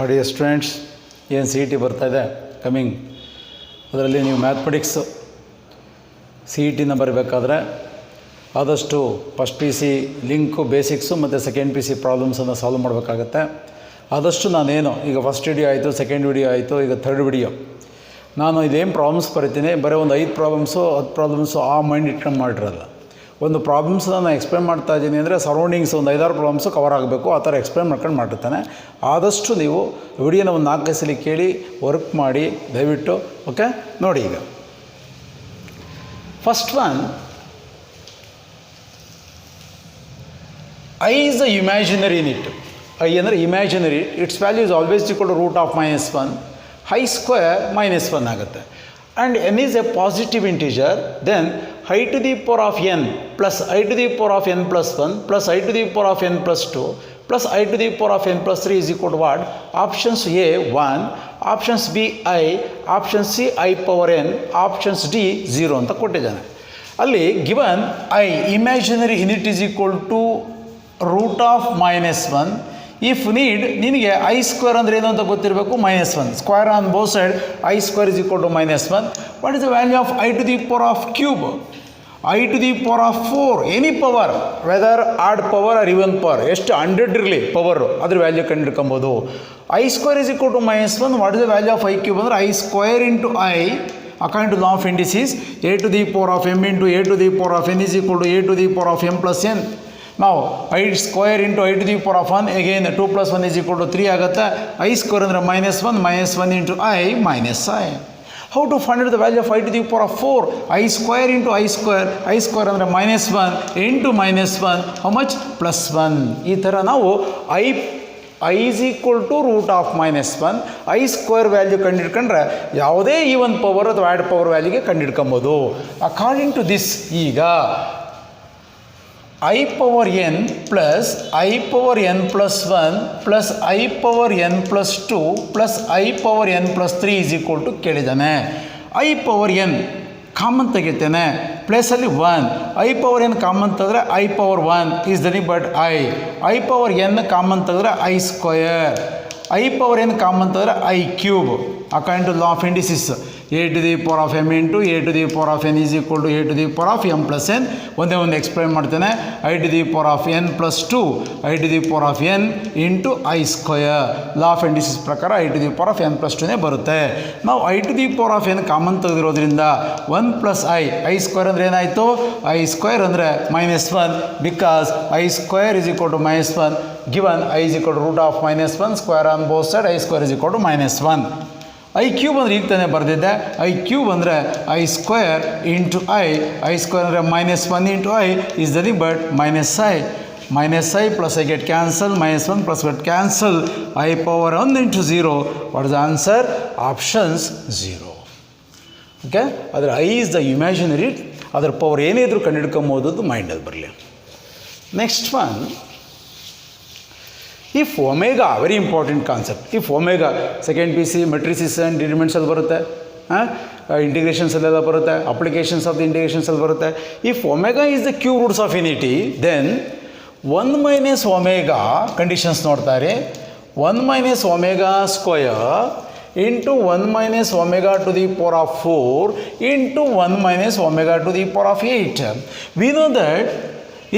Dear students, ಏನು C E T ಬರ್ತಾಯಿದೆ coming, ಅದರಲ್ಲಿ ನೀವು ಮ್ಯಾಥಮೆಟಿಕ್ಸ್ ಸಿ ಇ ಟಿನ ಬರಬೇಕಾದ್ರೆ ಆದಷ್ಟು first P C link basics ಮತ್ತು ಸೆಕೆಂಡ್ ಪಿ ಸಿ ಪ್ರಾಬ್ಲಮ್ಸನ್ನು ಸಾಲ್ವ್ ಮಾಡಬೇಕಾಗತ್ತೆ. ಆದಷ್ಟು ನಾನೇನು ಈಗ ಫಸ್ಟ್ ವಿಡಿಯೋ ಆಯಿತು, ಸೆಕೆಂಡ್ ವಿಡಿಯೋ ಆಯಿತು, ಈಗ ಥರ್ಡ್ ವಿಡಿಯೋ ನಾನು ಇದೇನು ಪ್ರಾಬ್ಲಮ್ಸ್ ಬರೀತೀನಿ, ಬರೀ ಒಂದು 5 ಪ್ರಾಬ್ಲಮ್ಸು 10 ಪ್ರಾಬ್ಲಮ್ಸು ಆ ಮೈಂಡ್ ಇಟ್ಕೊಂಡು ಮಾಡಿರಲ್ಲ. ಒಂದು ಪ್ರಾಬ್ಲಮ್ಸ್ನ ನಾನು ಎಕ್ಸ್ಪ್ಲೇನ್ ಮಾಡ್ತಾ ಇದ್ದೀನಿ ಅಂದರೆ ಸರೌಂಡಿಂಗ್ಸ್ ಒಂದು 5-6 ಪ್ರಾಬ್ಲಮ್ಸು ಕವರ್ ಆಗಬೇಕು, ಆ ಥರ ಎಕ್ಸ್ಪ್ಲೇನ್ ಮಾಡ್ಕೊಂಡು ಮಾಡಿರ್ತಾನೆ. ಆದಷ್ಟು ನೀವು ವಿಡಿಯೋನ ಒಂದು 4-5 ಸಲ ಕೇಳಿ ವರ್ಕ್ ಮಾಡಿ ದಯವಿಟ್ಟು. ಓಕೆ, ನೋಡಿ ಈಗ first one, I is the imaginary unit. I ಅಂದರೆ imaginary, its value is always equal to root of -1, i square -1 ಆಗುತ್ತೆ. And n is a positive integer, then i to the power of n plus i to the power of n plus 1 plus i to the power of n plus 2 plus i to the power of n plus 3 is equal to what? Options A 1, options B I, options C I power n, options D 0 ಅಂತ ಕೊಟ್ಟಿದ್ದಾನೆ. ಅಲ್ಲಿ given I imaginary unit is equal to root of -1. If need ನಿನಗೆ I square ಅಂದರೆ ಏನು ಅಂತ ಗೊತ್ತಿರಬೇಕು, -1 square on both side, I square is equal to -1. What is the value of I to the power of cube? I to the power of 4, any power, whether odd power or even power, ಎಷ್ಟು 100 ಇರಲಿ power, ಅದ್ರ value ಕಂಡುಹಿಡ್ಕೊಬೋದು. I square is equal to -1. What is the value of I cube ಅಂದರೆ I square into I according to law of indices, a to the power of m into a to the power of n is equal to a to the power of m plus n. ನಾವು i square into i to the power of 1, again 2 + 1 is equal to 3 ಆಗುತ್ತೆ. I square ಅಂದರೆ -1 into i minus i. How to find the value of I to the power of 4? I square into I square ಅಂದರೆ -1 into -1 how much? +1. ಈ ಥರ ನಾವು I is equal to root of -1, I square value ಕಂಡುಹಿಡ್ಕೊಂಡ್ರೆ ಯಾವುದೇ even power ಅಥವಾ odd power ವ್ಯಾಲ್ಯೂಗೆ ಕಂಡುಹಿಡ್ಕೊಬೋದು. According to this ಈಗ I power n plus I power n plus 1 plus I power n plus 2 plus I power n plus 3 is equal to ಕೇಳಿದ್ದಾನೆ. I power n common ತೆಗಿತೇನೆ, ಪ್ಲೇಸಲ್ಲಿ 1, I power n common ತೆಗೆದ್ರೆ I power 1 is nothing but I power n common ತೆಗೆದ್ರೆ I square, I power n common ತೆಗೆದ್ರೆ I cube according to law of indices. a to the power of m into a to the power of n is equal to a to the power of m plus n. ಒಂದೇ ಒಂದು explain ಮಾಡ್ತೇನೆ. I to the power of n plus 2, I to the power of n into I square. Law of indices ಪ್ರಕಾರ I to the power of n plus 2ನೇ ಬರುತ್ತೆ. ನಾವು I to the power of n common ತೆಗೆದಿರೋದ್ರಿಂದ 1 plus I square ಅಂದರೆ ಏನಾಯಿತು? I square ಅಂದರೆ -1 because I square is equal to -1 given I is equal to root of -1 square on both side, I square is equal to -1. I cube ಅಂದರೆ ಈಗ ತಾನೇ ಬರೆದಿದ್ದೆ. I cube ಅಂದರೆ I square into I square ಅಂದರೆ -1 into I is nothing but -i plus I get cancel, -1 plus get cancel, I power 1 into 0. What is the answer? Options 0. Okay, ಅದರ I is the imaginary, ಅದರ power ಏನೇ ಇದ್ರೂ ಕಂಡುಹಿಡ್ಕೊಂಬೋದು, ಮೈಂಡಲ್ಲಿ ಬರಲಿ. Next one, if omega, very important concept. If omega second P C matrices and ಡಿಟರ್ಮಿನೆಂಟ್ಸಲ್ಲಿ ಬರುತ್ತೆ, ಇಂಟಿಗ್ರೇಷನ್ಸಲ್ಲೆಲ್ಲ ಬರುತ್ತೆ, ಅಪ್ಲಿಕೇಶನ್ಸ್ ಆಫ್ ದ ಇಂಟಿಗ್ರೇಷನ್ಸಲ್ಲಿ ಬರುತ್ತೆ. If omega is the cube roots of unity, then 1 - omega conditions ನೋಡ್ತಾರೆ. 1 - omega square into 1 - omega to the power of 4 into 1 - omega to the power of 8. We know that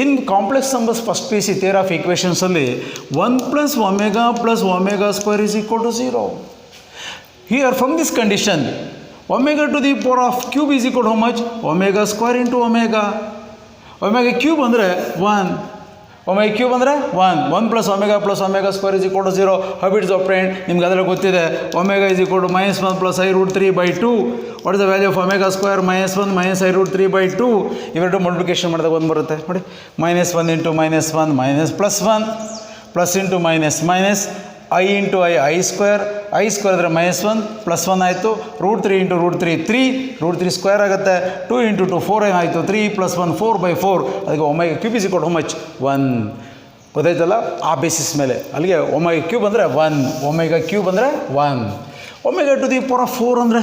in complex numbers first P C theory of ಈಕ್ವೇಷನ್ಸಲ್ಲಿ 1 + omega plus omega square is equal to 0. Here from this condition omega to the power of cube is equal to how much? Omega square into omega. Omega cube ಅಂದರೆ 1, omega cube ಅಂದರೆ 1 + omega square is equal to 0. Habits of friend ನಿಮ್ಗೆ ಅದೆಲ್ಲ ಗೊತ್ತಿದೆ. Omega is equal to -1 plus I√3/2. What is the value of omega square? -1 - I√3/2. ಇವೆರಡು multiplication ಮಾಡಿದಾಗ 1 ಬರುತ್ತೆ ನೋಡಿ. -1 into -1 +1 plus into minus I into I square ಅಂದರೆ -1 +1 ಆಯಿತು. √3 into √3 3 square ಆಗುತ್ತೆ. 2 ಇಂಟು 2 4 ಏನಾಯಿತು? 3 + 1 4/4. ಅದಕ್ಕೆ omega cube is equal to how much? 1. ಗೊತ್ತಾಯ್ತಲ್ಲ? ಆ ಬೇಸಿಸ್ ಮೇಲೆ ಅಲ್ಲಿಗೆ ಒಮೆಗಾ ಕ್ಯೂಬ್ ಅಂದರೆ 1, ಒಮೆಗಾ ಕ್ಯೂಬ್ ಅಂದರೆ 1. Omega to the power of 4 ಅಂದರೆ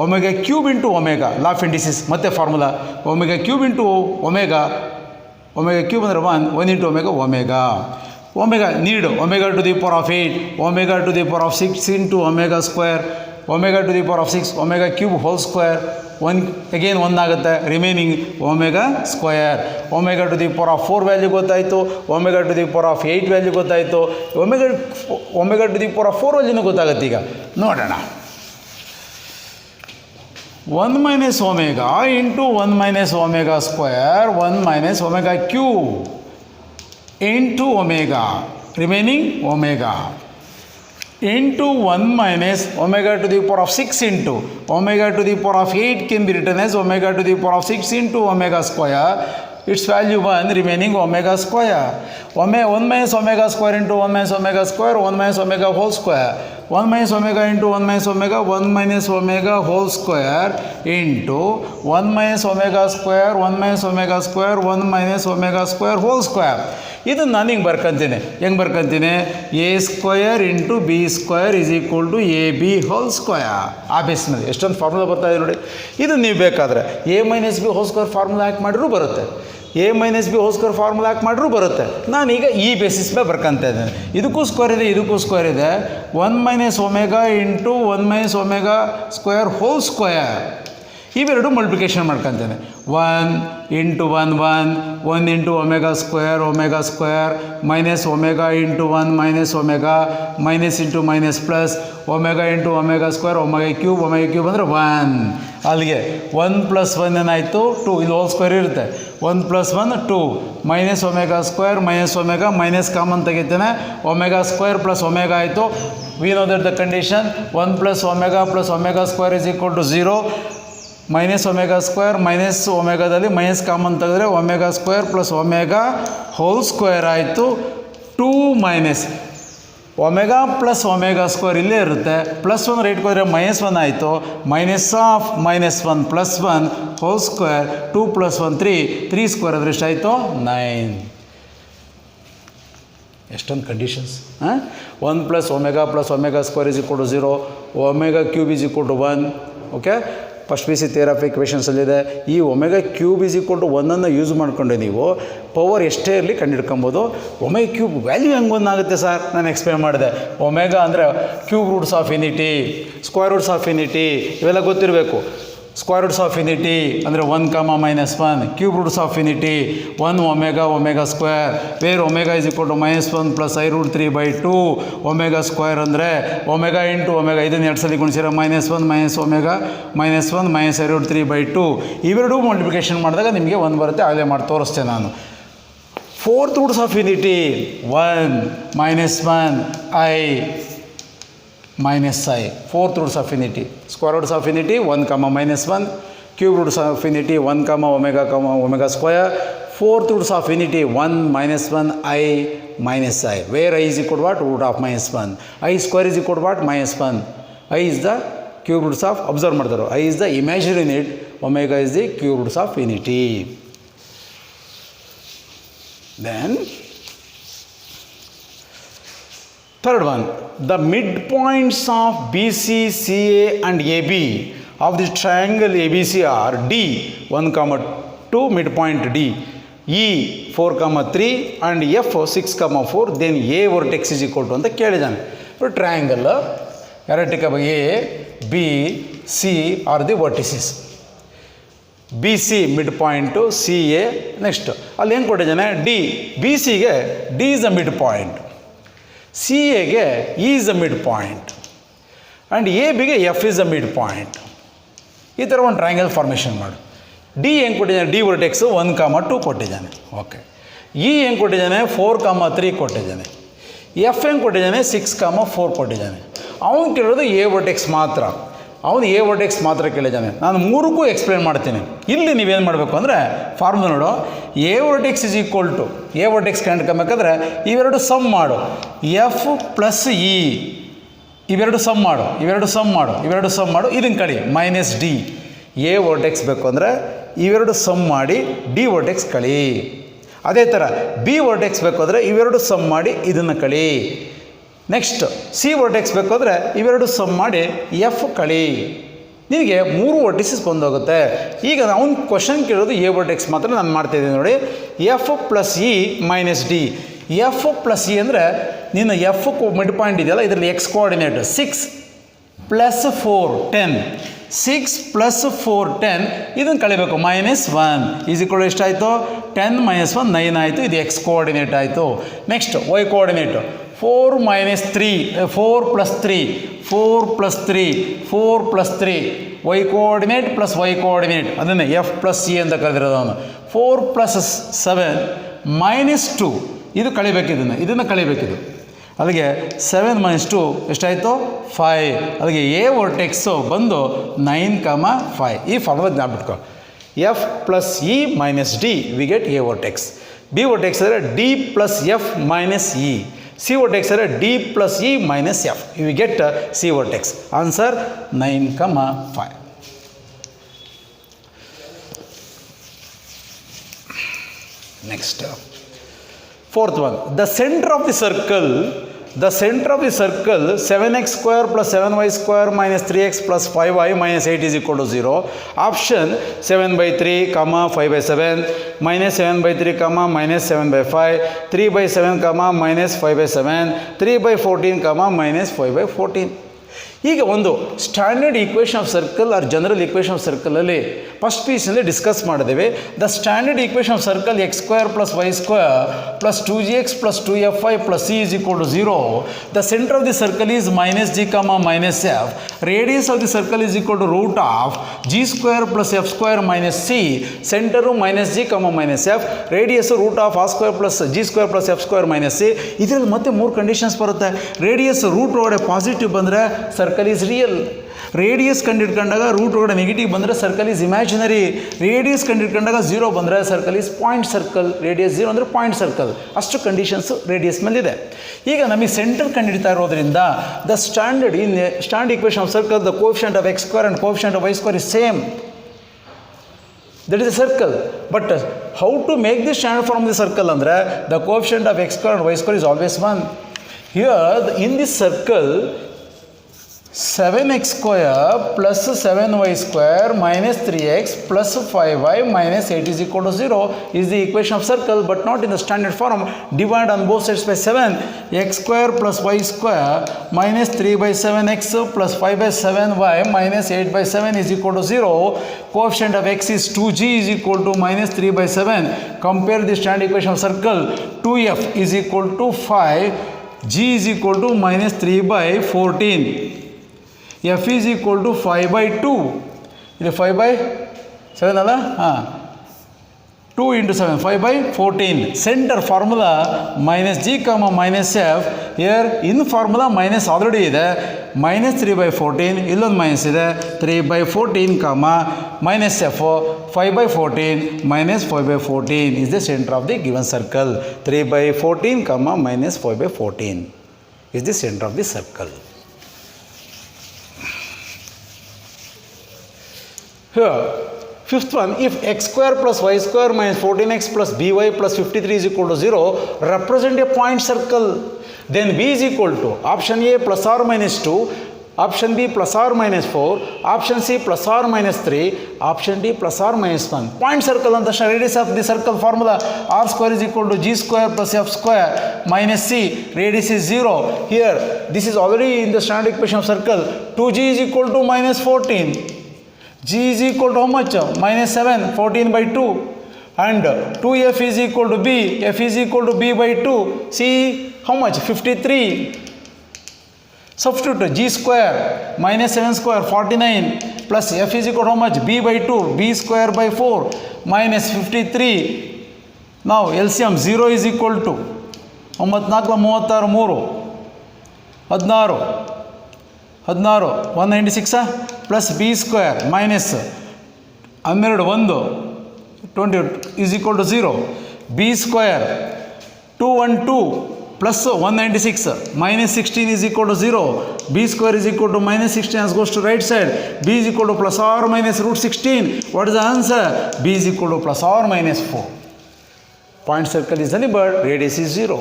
omega cube into omega, law of indices ಮತ್ತೆ formula. Omega cube into omega cube ಅಂದರೆ 1 into omega omega need omega to the power of 8, omega to the power of 6 into omega square, omega to the power of 6, omega cube whole square, 1 again 1 ಆಗುತ್ತೆ, remaining omega square. Omega to the power of 4 value ಗೊತ್ತಾಯಿತು, omega to the power of 8 value ಗೊತ್ತಾಯಿತು, omega to the power of 4 ವ್ಯಾಲ್ಯೂನೂ ಗೊತ್ತಾಗುತ್ತೆ. ಈಗ ನೋಡೋಣ. 1 minus omega into 1 minus omega square, 1 minus omega cube into omega, remaining omega, into 1 minus omega to the power of 6 into omega to the power of 8 can be written as omega to the power of 6 into omega square. Its value 1, remaining omega square. 1 minus omega square into 1 minus omega square, 1 minus omega whole square. 1 minus omega into 1 minus omega, 1 minus omega whole square into 1 minus omega square, 1 minus omega square, 1 minus omega square whole square. ಇದನ್ನು ನಾನು ಹಿಂಗೆ ಬರ್ಕೊಂತೀನಿ. ಹೆಂಗೆ ಬರ್ಕೊಂತೀನಿ? A square into B square is equal to A B whole square. ಆ ಬೇಸ್ನಲ್ಲಿ ಎಷ್ಟೊಂದು formula ಬರ್ತಾಯಿದೆ ನೋಡಿ. ಇದು ನೀವು ಬೇಕಾದರೆ A minus B whole square formula ಹಾಕಿ ಮಾಡಿರೂ ಬರುತ್ತೆ, A minus B whole square formula ಹಾಕಿ ಮಾಡಿರೂ ಬರುತ್ತೆ. ನಾನೀಗ ಈ ಬೇಸಿಸ್ ಮೇಲೆ ಬರ್ಕೊಂತ ಇದ್ದೇನೆ. ಇದಕ್ಕೂ ಸ್ಕ್ವೇರ್ ಇದೆ, ಇದಕ್ಕೂ ಸ್ಕ್ವೇರ್ ಇದೆ. 1 minus omega into 1 minus omega square whole square, ಇವೆರಡು ಮಲ್ಟಿಪ್ಲಿಕೇಶನ್ ಮಾಡ್ಕೊತೇನೆ. 1 into 1 1, 1 into omega square minus omega into 1 minus omega, minus into minus plus omega into omega square, omega cube ಅಂದರೆ 1. ಅಲ್ಲಿಗೆ 1 ಪ್ಲಸ್ 1 ಏನಾಯಿತು 2, ಇಲ್ಲಿ hole square ಇರುತ್ತೆ. 1 plus 1 2, minus omega square minus omega, minus common ತೆಗಿತೇನೆ, omega square plus omega ಆಯಿತು. We know that the condition 1 plus omega square is equal to 0. Minus omega square minus ಒಮೆಗಾದಲ್ಲಿ minus common ತೆಗೆದ್ರೆ omega square plus omega whole square ಆಯಿತು. 2 minus omega plus omega square ಇಲ್ಲೇ ಇರುತ್ತೆ. Plus 1 ರೈಟ್ಗೆ ಹೋದರೆ minus 1 ಆಯಿತು. Minus of minus 1 plus 1 whole square, 2 plus 1 3 square ಅಂದರೆ ಎಷ್ಟಾಯಿತು 9. ಎಷ್ಟೊಂದು conditions. 1 plus omega square is equal to 0, omega cube is equal to 1. Okay, first P C theory of ಇಕ್ವೇಷನ್ಸಲ್ಲಿದೆ. ಈ omega cube is equal to 1 use ಮಾಡಿಕೊಂಡೆ ನೀವು power ಎಷ್ಟೇ ಇರಲಿ ಕಂಡುಹಿಡ್ಕೊಬೋದು. Omega cube value ಹೆಂಗೆ 1 ಆಗುತ್ತೆ ಸರ್? ನಾನು ಎಕ್ಸ್ಪ್ಲೇನ್ ಮಾಡಿದೆ. ಒಮೆಗಾ ಅಂದರೆ cube roots of unity, square roots of unity ಇವೆಲ್ಲ ಗೊತ್ತಿರಬೇಕು. ಸ್ಕ್ವೇರ್ ರೂಟ್ಸ್ ಆಫ್ ಯುನಿಟಿ ಅಂದರೆ 1, -1, cube roots of unity 1 omega square, where omega is equal to -1 plus i√3/2. Omega square ಅಂದರೆ omega into omega, ಇದನ್ನು 2 ಸಲ ಗುಣಿಸಿರೋ -1 omega -1 i√3/2. ಇವೆರಡೂ multiplication ಮಾಡಿದಾಗ ನಿಮಗೆ 1 ಬರುತ್ತೆ. ಆಗಲೇ ಮಾಡಿ ತೋರಿಸ್ತೇನೆ ನಾನು. Fourth roots of unity 1 -1 i minus I. Fourth roots of unity. Square roots of unity 1, -1. Cube roots of unity 1, omega square. Fourth roots of unity 1, -1 I minus I. Where I is equal to what? Root of -1. I square is equal to what? -1. I is the cube roots of, observe ಮಾಡಿದರು, I is the imaginary unit, omega is the cube roots of unity. Then third one, the midpoints of BC, CA and AB of the triangle ABC are D 1, 2, midpoint D, E 4, 3 and F 6, 4. Then A vertex is equal to ಅಂತ ಕೇಳಿದ್ದಾನೆ. Triangle ಎರೆಟಿಕ A, B, C are the vertices. BC midpoint, CA next. ಅಲ್ಲಿ ಏನು ಕೊಟ್ಟಿದ್ದಾನೆ? D, BCಗೆ D is the midpoint, CAಗೆ E is the midpoint and ABಗೆ F is the midpoint. ಈ ಥರ ಒಂದು triangle formation ಮಾಡು. ಡಿ ಹೆಂಗೆ ಕೊಟ್ಟಿದ್ದಾನೆ? ಡಿ ವರ್ಟೆಕ್ಸ್ 1, 2 ಕೊಟ್ಟಿದ್ದಾನೆ. ಓಕೆ. ಇ ಹೆಂಗೆ ಕೊಟ್ಟಿದ್ದಾನೆ? 4, 3 ಕೊಟ್ಟಿದ್ದಾನೆ. ಎಫ್ ಹೆಂಗೆ ಕೊಟ್ಟಿದ್ದಾನೆ? 6, 4 ಕೊಟ್ಟಿದ್ದಾನೆ. ಅವನು ಕೇಳೋದು ಎ ವರ್ಟೆಕ್ಸ್ ಮಾತ್ರ. ಅವನು ಎ ವರ್ಟೆಕ್ಸ್ ಮಾತ್ರ ಕೇಳಿದ್ದಾನೆ. ನಾನು ಮೂರಕ್ಕೂ ಎಕ್ಸ್ಪ್ಲೇನ್ ಮಾಡ್ತೀನಿ. ಇಲ್ಲಿ ನೀವೇನು ಮಾಡಬೇಕು ಅಂದರೆ ಫಾರ್ಮುಲಾ ನೋಡು. A vertex is equal to, A vertex ಕಂಡುಕಬೇಕಾದ್ರೆ ಇವೆರಡು ಸಮ್ ಮಾಡು. ಎಫ್ ಪ್ಲಸ್ ಇ ಇವೆರಡು ಸಮ್ ಮಾಡು, ಇವೆರಡು ಸಮ್ ಮಾಡು, ಇದನ್ನು ಕಳಿ ಮೈನಸ್ ಡಿ. ಎ ವರ್ಟೆಕ್ಸ್ ಬೇಕು ಅಂದರೆ ಇವೆರಡು ಸಮ್ ಮಾಡಿ ಡಿ ವರ್ಟೆಕ್ಸ್ ಕಳಿ. ಅದೇ ಥರ ಬಿ ವರ್ಟೆಕ್ಸ್ ಬೇಕು ಅಂದರೆ ಇವೆರಡು ಸಮ್ ಮಾಡಿ ಇದನ್ನು ಕಳಿ. ನೆಕ್ಸ್ಟ್ ಸಿ ವರ್ಟೆಕ್ಸ್ ಬೇಕಾದರೆ ಇವೆರಡು ಸಮ್ ಮಾಡಿ ಎಫ್ ಕಳಿ. ನಿನಗೆ 3 ವರ್ಟಿಸಸ್ ಬಂದೋಗುತ್ತೆ. ಈಗ ಅವ್ನು ಕ್ವಶನ್ ಕೇಳೋದು ಎ ವರ್ಟೆಕ್ಸ್ ಮಾತ್ರ ನಾನು ಮಾಡ್ತಾಯಿದ್ದೀನಿ ನೋಡಿ. F plus E minus D. F plus E ಅಂದರೆ ನಿನ್ನ ಎಫ್ ಮಿಡ್ ಪಾಯಿಂಟ್ ಇದೆಯಲ್ಲ ಇದರಲ್ಲಿ ಎಕ್ಸ್ ಕೋಆರ್ಡಿನೇಟ್ 6 ಪ್ಲಸ್ 4 10 6 ಪ್ಲಸ್ 4 10 ಇದನ್ನು ಕಳಿಬೇಕು -1 ಈಸ್ ಈಕ್ವಲ್ ಎಷ್ಟಾಯಿತು 10 - 1 9 ಆಯಿತು. ಇದು ಎಕ್ಸ್ ಕೋಆರ್ಡಿನೇಟ್ ಆಯಿತು. Next y coordinate 4 - 3 4 + 3 4 + 3 4 + 3 y coordinate plus y coordinate ಅದನ್ನೇ ಎಫ್ ಪ್ಲಸ್ ಸಿ ಅಂತ ಕರೆದಿರೋದು ಅವನು. 4 + 7 -2 ಇದು ಕಳಿಬೇಕು. ಇದನ್ನು ಕಳಿಬೇಕಿದು. ಅಲ್ಲಿಗೆ 7 - 2 ಎಷ್ಟಾಯಿತು 5. ಅಲ್ಲಿಗೆ ಎ ವರ್ಟೆಕ್ಸು ಬಂದು 9, 5. ಈ ಫಾರ್ಮುಲಾ ಜ್ಞಾಪಿಟ್ಕೊ. F plus E minus D we get A vertex. B vertex ಅಂದರೆ D plus F minus E. C vertex ಅಂದರೆ D plus E minus F. We get C vertex. Answer 9, 5. Next, fourth one, the center of the circle 7x square plus 7y square minus 3x plus 5y minus 8 is equal to 0. Option 7/3, 5/7, minus 7/3, minus 7/5, 3/7, minus 5/7, 3/14, minus 5/14. ಈಗ ಒಂದು standard equation of circle or general equation of ಸರ್ಕಲಲ್ಲಿ first ಪೀಸ್ನಲ್ಲಿ discuss ಮಾಡಿದ್ದೇವೆ. The standard equation of circle x² + y² + 2gx + 2fy + c is equal to 0. The center of the circle is -g, -f. Radius of the circle is equal to root of g² + f² minus c. Center -g, -f. Radius root of r² + g² + f² minus c. ಇದರಲ್ಲಿ ಮತ್ತೆ 3 conditions ಬರುತ್ತೆ. Radius root ಒಳಗಡೆ positive ಬಂದರೆ circle is real. Radius ಕಂಡಿಡ್ಕೊಂಡಾಗ root ಒಳಗಡೆ negative ಬಂದರೆ circle is imaginary. Radius ಕಂಡಿಡ್ಕೊಂಡಾಗ 0 ಬಂದರೆ circle is point circle. Radius 0 ಅಂದರೆ ಪಾಯಿಂಟ್ ಸರ್ಕಲ್. ಅಷ್ಟು ಕಂಡೀಷನ್ಸು ರೇಡಿಯಸ್ ಮೇಲಿದೆ. ಈಗ ನಮಗೆ ಸೆಂಟರ್ ಕಂಡಿಡ್ತಾ ಇರೋದ್ರಿಂದ the standard in standard equation of circle the coefficient of x² and coefficient of y² is same. That is a circle. But how to make this standard form of the circle ಅಂದರೆ the coefficient of x² and y² is always 1. Here in this circle 7x square plus 7y² minus 3x plus 5y minus 8 is equal to 0 is the equation of circle, but not in the standard form. Divide on both sides by 7. x² plus y² minus 3/7x plus 5/7y minus 8/7 is equal to 0. Coefficient of x is 2g is equal to minus 3/7. Compare the standard equation of circle. 2f is equal to 5. g is equal to minus 3/14. f is equal to 5/2. ಇದು 5/7 ಅಲ್ಲ? ಹಾಂ, 2 × 7 5/14. Centre formula -g, -f. Here in formula minus already ಇದೆ. -3/14 ಇಲ್ಲೊಂದು minus ಇದೆ. 3/14, -f 5/14 - 5/14 is the center of the given circle. 3/14, -5/14 is the center of the circle. Here, fifth one, if x² plus y² minus 14x plus by plus 53 is equal to 0, represent a point circle. Then b is equal to option A +or-2, option B +or-4, option C +or-3, option D +or-1. Point circle on the radius of the circle formula r² is equal to g² plus f² minus c. Radius is 0. Here, this is already in the standard equation of circle. 2g is equal to -14. g is equal to how much? -7, 14/2. And 2f is equal to b, f is equal to b/2. See how much? 53. Substitute g² -7² 49 plus f is equal to how much? b/2, b²/4 minus 53. Now LCM 0 is equal to 9 36 3 16 196 plus b² minus 12 1 20 is equal to 0. b² 212 plus 196 minus 16 is equal to 0. b² is equal to -16 as goes to right side. b is equal to ± √16. What is the answer? b is equal to ±4. Point circle is nothing but radius is 0.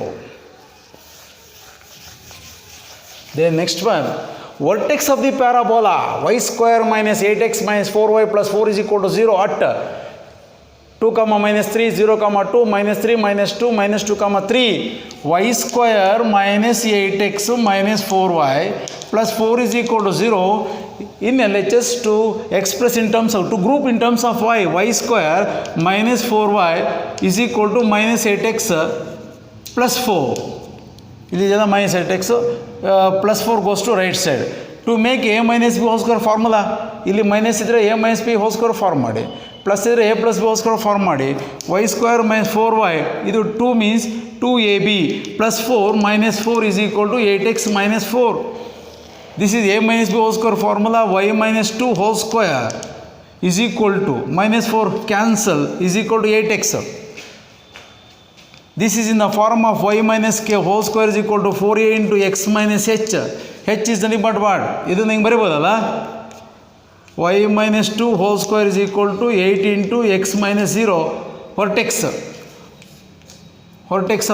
Then next one, vertex of the parabola y² minus 8x minus 4y plus 4 is equal to 0 at 2 comma minus 3, 0 comma 2, minus 3, minus 2, minus 2 comma 3, y square minus 8x minus 4y plus 4 is equal to 0. In LHS to express in terms of, to group in terms of y square minus 4y is equal to minus 8x plus 4. ಇಲ್ಲಿ ಜನ minus 8x plus 4 goes to right side. To make a minus b whole square formula, ಇಲ್ಲಿ minus ಇದ್ದರೆ a minus b whole square form ಮಾಡಿ, plus ಇದ್ದರೆ a plus b whole square form ಮಾಡಿ, y square minus 4y, ಇದು 2 means 2ab plus 4 minus 4 is equal to 8x minus 4. This is a minus b whole square formula, y minus 2 whole square is equal to minus 4 cancel is equal to 8x. This is in the form of y minus k whole square is equal to 4a into x minus h. h is nothing but what? ಇದನ್ನು ಹಿಂಗೆ ಬರಿಬೋದಲ್ಲ, y minus 2 whole square is equal to 8 into x minus 0 vertex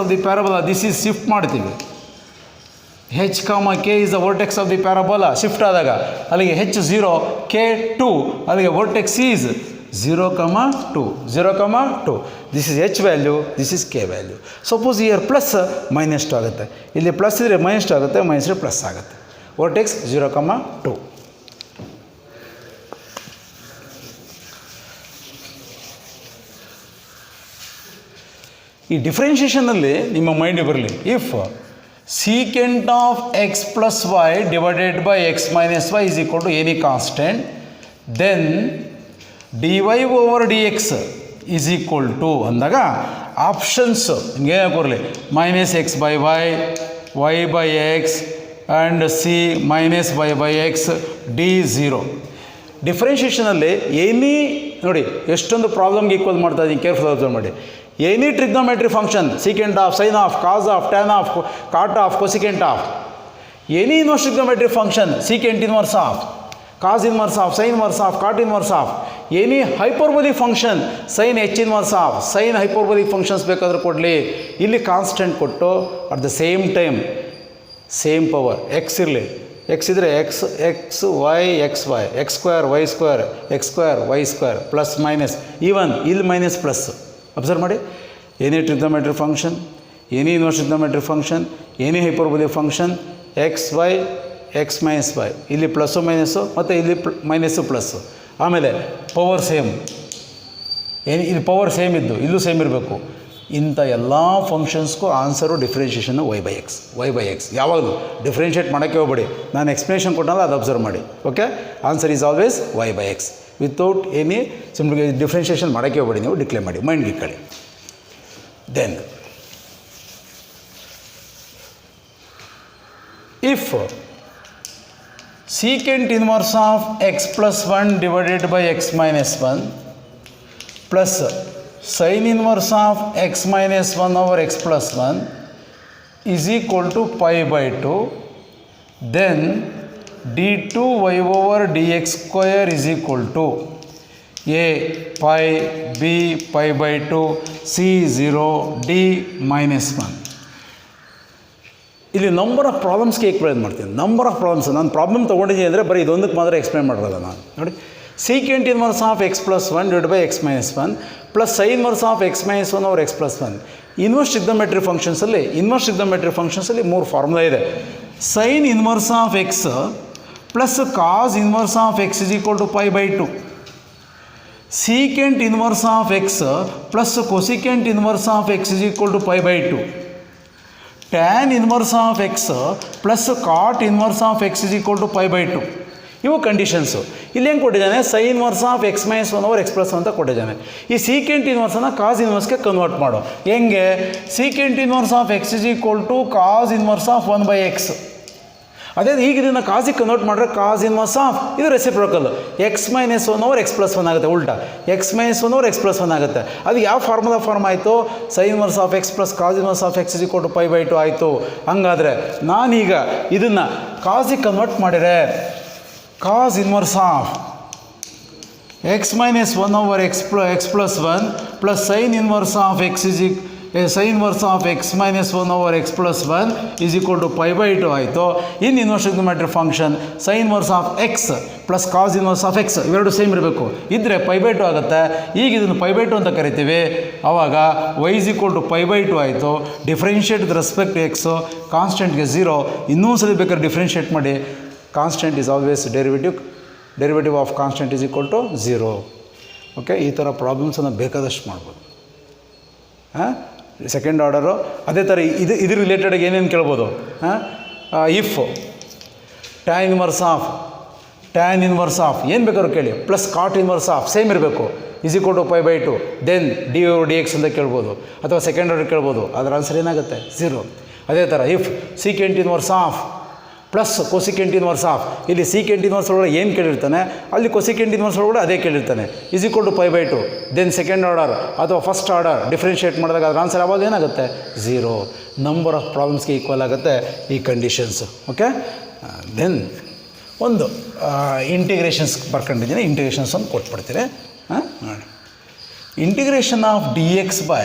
of the parabola. This is shift ಮಾಡ್ತೀವಿ. h comma k is the vertex of the parabola. Shift ಆದಾಗ ಅಲ್ಲಿಗೆ h 0 k 2, ಅಲ್ಲಿಗೆ vertex is 0 comma 2, 0 comma 2. This is h value, this is k value. Suppose here plus minus 2 ಆಗುತ್ತೆ, ಇಲ್ಲಿ plus ಇದ್ದರೆ minus 2 ಆಗುತ್ತೆ, minus ಇದ್ದರೆ plus ಆಗುತ್ತೆ. vertex 0 comma 2. ಈ ಡಿಫ್ರೆನ್ಷಿಯೇಷನಲ್ಲಿ ನಿಮ್ಮ ಮೈಂಡ್ ಬರಲಿ, if secant of x plus y divided by x minus y is equal to any constant, then dy over dx is equal to ಅಂದಾಗ ಆಪ್ಷನ್ಸ್ ಹಿಂಗೆ ಬರಲಿ, minus X by Y by X and C minus Y by X D 0. ಡಿಫ್ರೆನ್ಷಿಯೇಷನಲ್ಲಿ any ನೋಡಿ ಎಷ್ಟೊಂದು ಪ್ರಾಬ್ಲಮ್ಗೆ equal ಮಾಡ್ತಾ ಇದ್ದೀನಿ, careful observe ಮಾಡಿ. Any trigonometry function, secant of, sine of, cos of, tan of, cot of, cosecant of, any inverse trigonometry function, secant inverse of, cos inverse of, sine inverse of, cot inverse of, any hyperbolic function, sine H inverse of, sign hyperbolic functions ಬೇಕಾದರೂ ಕೊಡಲಿ, ಇಲ್ಲಿ constant ಕೊಟ್ಟು at the same time same power x ಇರಲಿ, x ಇದ್ದರೆ x y x square y square x square y square plus minus even ಇಲ್ಲಿ minus plus. Observe ಮಾಡಿ, any trigonometry function, any inverse trigonometry function, any hyperbolic function, x y x minus y, ಇಲ್ಲಿ plus minus ಮತ್ತು ಇಲ್ಲಿ minus plus, ಆಮೇಲೆ power same, ಇಲ್ಲಿ power same ಇದ್ದು ಇಲ್ಲೂ same ಇರಬೇಕು. ಇಂಥ ಎಲ್ಲ ಫಂಕ್ಷನ್ಸ್ಗೂ answer differentiation y by x. ಯಾವಾಗಲೂ ಡಿಫ್ರೆನ್ಷಿಯೇಟ್ ಮಾಡೋಕ್ಕೆ ಹೋಗ್ಬೇಡಿ, ನಾನು ಎಕ್ಸ್ಪ್ಲನೇಷನ್ ಕೊಟ್ಟನಲ್ಲ ಅದು ಅಬ್ಸರ್ವ್ ಮಾಡಿ. Okay, answer is always y by x without any simply differentiation ಮಾಡೋಕ್ಕೆ ಹೋಗ್ಬೇಡಿ, ನೀವು ಡಿಕ್ಲೇರ್ ಮಾಡಿ, ಮೈಂಡ್ಗೆ ಇಟ್ಕೊಳ್ಳಿ. Then if secant inverse of x plus 1 divided by x minus 1 plus sin inverse of x minus 1 over x plus 1 is equal to pi by 2, then d2y over dx square is equal to a pi, b pi by 2, c 0, d minus 1. ಇಲ್ಲಿ number of ಪ್ರಾಬ್ಲಮ್ಸ್ಗೆ explain ಮಾಡ್ತೀನಿ. Number of problems ನಾನು problem ತೊಗೊಂಡಿದ್ದೀನಿ ಅಂದರೆ ಬರೀ ಇದೊಂದಕ್ಕೆ ಮಾತ್ರ explain ಮಾಡಿರೋದು ನಾನು. ನೋಡಿ, secant inverse of x plus 1 divide by x minus 1 plus sine inverse of x minus 1 over x plus 1. Inverse trigonometry ಫಂಕ್ಷನ್ಸಲ್ಲಿ 3 ಫಾರ್ಮುಲಾ ಇದೆ. Sine inverse of x plus cos inverse of x is equal to pi by 2. Secant inverse of x plus cosecant inverse of x is equal to pi by 2. Tan inverse of x plus cot inverse of x is equal to pi by 2. ಇವು conditions. ಇಲ್ಲಿ ಹೆಂಗೆ ಕೊಟ್ಟಿದ್ದಾನೆ, sine inverse of x minus 1 over x plus 1 ಅಂತ ಕೊಟ್ಟಿದ್ದಾನೆ. ಈ secant ಇನ್ವರ್ಸನ್ನು ಕಾಸ್ ಇನ್ವರ್ಸ್ಗೆ convert ಮಾಡೋ. ಹೆಂಗೆ, secant inverse of x is equal to cos inverse of 1 by x. ಅದೇ ಈಗ ಇದನ್ನು ಕಾಸಿಗೆ ಕನ್ವರ್ಟ್ ಮಾಡಿದ್ರೆ ಕಾಸ್ ಇನ್ವರ್ಸ್ ಆಫ್ ಇದು reciprocal x minus 1 over x plus 1 ಆಗುತ್ತೆ. ಉಲ್ಟಾ x minus 1 over x plus 1 ಆಗುತ್ತೆ. ಅದು ಯಾವ ಫಾರ್ಮುಲಾ ಫಾರ್ಮ್ ಆಯಿತು, sine inverse of x plus cos inverse of x is equal to pi by 2 ಆಯಿತು. ಹಂಗಾದರೆ ನಾನೀಗ ಇದನ್ನು ಕಾಸಿಗೆ ಕನ್ವರ್ಟ್ ಮಾಡಿದರೆ cos inverse of x minus 1 over x plus 1 plus sine inverse of x is sine inverse of x minus 1 over x plus 1 is equal to pi by 2 ಆಯಿತು. ಇನ್ನು inverse trigonometric function sine inverse of x plus cos inverse of x ಇವೆರಡು same ಇರಬೇಕು, ಇದ್ದರೆ pi by 2 ಆಗುತ್ತೆ. ಈಗ ಇದನ್ನು pi by 2 ಅಂತ ಕರಿತೀವಿ. ಆವಾಗ y is equal to pi by 2 ಆಯಿತು. Differentiate with respect to x, ಕಾನ್ಸ್ಟೆಂಟ್ಗೆ 0. ಇನ್ನೂ ಸಲ ಬೇಕಾದ್ರೆ ಡಿಫ್ರೆನ್ಷಿಯೇಟ್ ಮಾಡಿ. Constant is always derivative of constant is equal to 0. Okay, ಈ ಥರ ಪ್ರಾಬ್ಲಮ್ಸನ್ನು ಬೇಕಾದಷ್ಟು ಮಾಡ್ಬೋದು. ಸೆಕೆಂಡ್ ಆರ್ಡರು ಅದೇ ಥರ ಇದು ರಿಲೇಟೆಡಾಗಿ ಏನೇನು ಕೇಳ್ಬೋದು. ಇಫ್ ಟ್ಯಾನ್ ಇನ್ವರ್ಸ್ ಆಫ್ ಏನು ಬೇಕಾದ್ರೂ ಕೇಳಿ, plus cot inverse of same ಇರಬೇಕು, is equal to pi by 2, then d over d x ಅಂತ ಕೇಳ್ಬೋದು, ಅಥವಾ ಸೆಕೆಂಡ್ ಆರ್ಡರ್ ಕೇಳ್ಬೋದು. ಅದರ ಆನ್ಸರ್ ಏನಾಗುತ್ತೆ 0. ಅದೇ ಥರ if secant inverse of plus cosecant inverse of, ಇಲ್ಲಿ ಸೀಕೆಂಟ್ ಇನ್ವರ್ಸ್ ಒಳಗಡೆ ಏನು ಕೇಳಿರ್ತಾನೆ ಅಲ್ಲಿ ಕೊಸಿಕೆಂಟ್ ಇನ್ವರ್ಸ್ ಒಳಗಡೆ ಅದೇ ಕೇಳಿರ್ತಾನೆ, is equal to pi by 2, then second order ಅಥವಾ ಫಸ್ಟ್ ಆರ್ಡರ್ ಡಿಫ್ರೆನ್ಷಿಯೇಟ್ ಮಾಡಿದಾಗ ಅದರ ಆನ್ಸರ್ ಯಾವಾಗ ಏನಾಗುತ್ತೆ 0. ನಂಬರ್ ಆಫ್ ಪ್ರಾಬ್ಲಮ್ಸ್ಗೆ ಈಕ್ವಲ್ ಆಗುತ್ತೆ ಈ ಕಂಡೀಷನ್ಸ್. ಓಕೆ, ದೆನ್ ಒಂದು ಇಂಟಿಗ್ರೇಷನ್ಸ್ ಬರ್ಕೊಂಡಿದ್ದೀನಿ, ಇಂಟಿಗ್ರೇಷನ್ಸ್ ಒಂದು ಕೊಟ್ಬಿಡ್ತೀನಿ. ನೋಡಿ, integration of d x by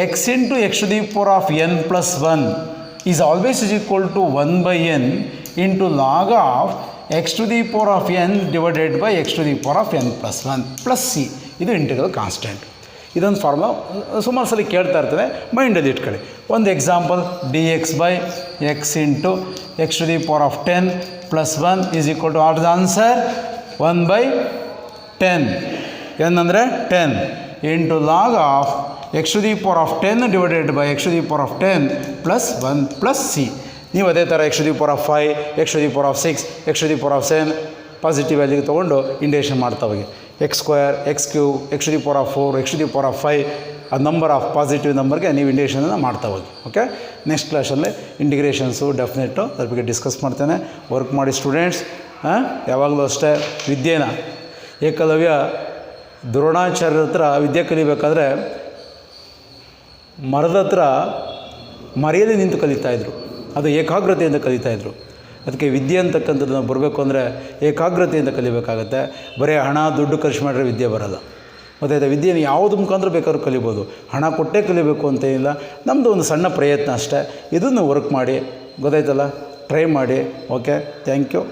x into x to the power of n plus 1 is always is equal to 1 by n into log of x to the power of n divided by x to the power of n plus 1 plus c. ಇದು integral constant. ಇದೊಂದು formula ಸುಮಾರು ಸಲ ಕೇಳ್ತಾ ಇರ್ತದೆ, ಮೈಂಡಲ್ಲಿ ಇಟ್ಕೊಳ್ಳಿ. ಒಂದು example, d x by x into x to the power of 10 plus 1 is equal to or the answer 1 by 10. n ಅಂದರೆ 10 into log of x to the power of 10 divided by x to the power of 10 plus 1 plus c. ನೀವು ಅದೇ ಥರ x to the power of 5, x to the power of 6, x to the power of 7 positive ವ್ಯಾಲ್ಯೂಗೆ ತೊಗೊಂಡು integration ಮಾಡ್ತಾ ಹೋಗಿ. X square, x cube, x to the power of 4, x to the power of 5 ಆ number of positive ನಂಬರ್ಗೆ ನೀವು ಇಂಟಿಗ್ರೇಷನನ್ನು ಮಾಡ್ತಾ ಹೋಗಿ. Okay, next ಕ್ಲಾಸಲ್ಲಿ ಇಂಟಿಗ್ರೇಷನ್ಸು ಡೆಫಿನೆಟ್ಟು ಅದ್ರ ಬಗ್ಗೆ ಡಿಸ್ಕಸ್ ಮಾಡ್ತೇನೆ. ವರ್ಕ್ ಮಾಡಿ ಸ್ಟೂಡೆಂಟ್ಸ್. ಯಾವಾಗಲೂ ಅಷ್ಟೇ ವಿದ್ಯೆನ ಏಕಲವ್ಯ ದ್ರೋಣಾಚಾರ್ಯರ ಹತ್ರ ವಿದ್ಯೆ ಕಲಿಬೇಕಾದ್ರೆ ಮರದ ಹತ್ರ ಮರೆಯದೇ ನಿಂತು ಕಲಿತಾಯಿದ್ರು, ಅದು ಏಕಾಗ್ರತೆಯಿಂದ ಕಲಿತಾಯಿದ್ರು. ಅದಕ್ಕೆ ವಿದ್ಯೆ ಅಂತಕ್ಕಂಥದ್ದು ನಾವು ಬರಬೇಕು ಅಂದರೆ ಏಕಾಗ್ರತೆಯಿಂದ ಕಲಿಬೇಕಾಗತ್ತೆ. ಬರೀ ಹಣ ದುಡ್ಡು ಖರ್ಚು ಮಾಡಿದ್ರೆ ವಿದ್ಯೆ ಬರೋಲ್ಲ. ಮತ್ತು ವಿದ್ಯೆನ ಯಾವುದು ಮುಖಾಂತರ ಬೇಕಾದ್ರೂ ಕಲಿಬೋದು, ಹಣ ಕೊಟ್ಟೇ ಕಲಿಬೇಕು ಅಂತೇನಿಲ್ಲ. ನಮ್ಮದು ಒಂದು ಸಣ್ಣ ಪ್ರಯತ್ನ ಅಷ್ಟೇ. ಇದನ್ನು ವರ್ಕ್ ಮಾಡಿ, ಗೊತ್ತಾಯ್ತಲ್ಲ, ಟ್ರೈ ಮಾಡಿ. Okay, thank you.